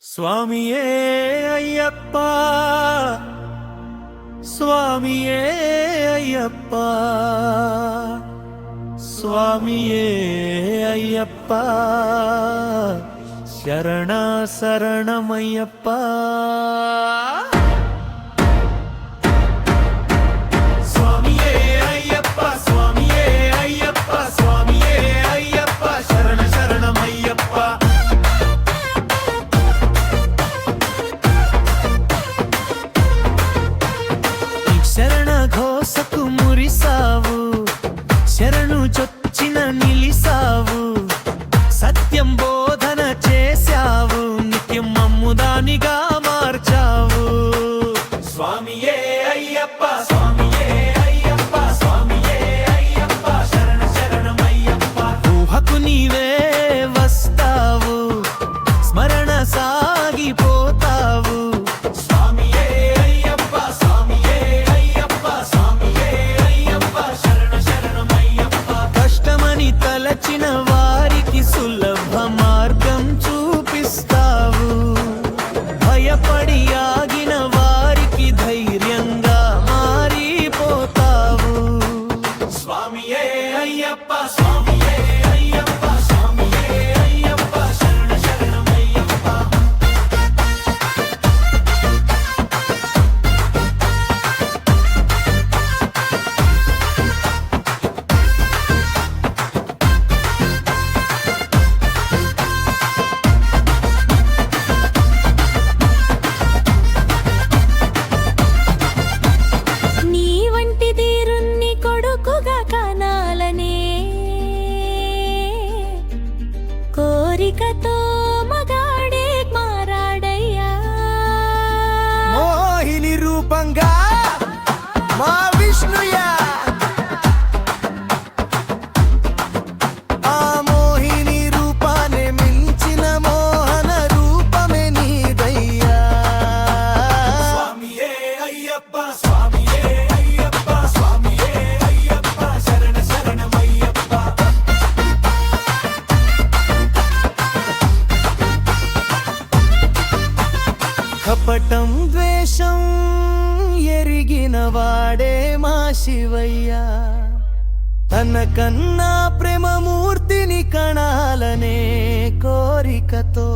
స్వామియే అయ్యప్ప స్వామియే అయ్యప్ప స్వామియే అయ్యప్ప శరణ శరణమయ్యప్ప శరణ ఘోషకు మురిసావు శరణు చొచ్చిన నిలిసావు సత్యం బోధన చేశావు నిత్యం మమ్ముదానిగా మార్చావు స్వామియే అయ్యప్ప స్వామియే అయ్యప్ప స్వామియే అయ్యప్ప శరణ శరణమయ్యప్ప ఊహకు నీవే వస్తావు స్మరణ సాగిపోతావు తలచిన వారికి సులభ మార్గం చూపిస్తావు భయపడి ఆగిన వారికి ధైర్యంగా మారిపోతావు స్వామియే అయ్యప్ప స్వామియే అయ్యప్ప స్వామియే అయ్యప్ప శరణ శరణమయ్యప్ప కోరికతో మగాడే మారాడయ్యా మోహిని రూపంగా మా విష్ణుయా ఆ మోహిని రూపాన్ని మించిన మోహన రూపమే నీదయ్యా స్వామియే అయ్యప్ప స్వామియే అయ్యప్ప స్వామియే అయ్యప్ప శరణ శరణమయ్యప్ప కపటం ద్వేషం ఎరిగిన వాడే మా శివయ్య తనకన్నా ప్రేమమూర్తిని కణాలనే కోరికతో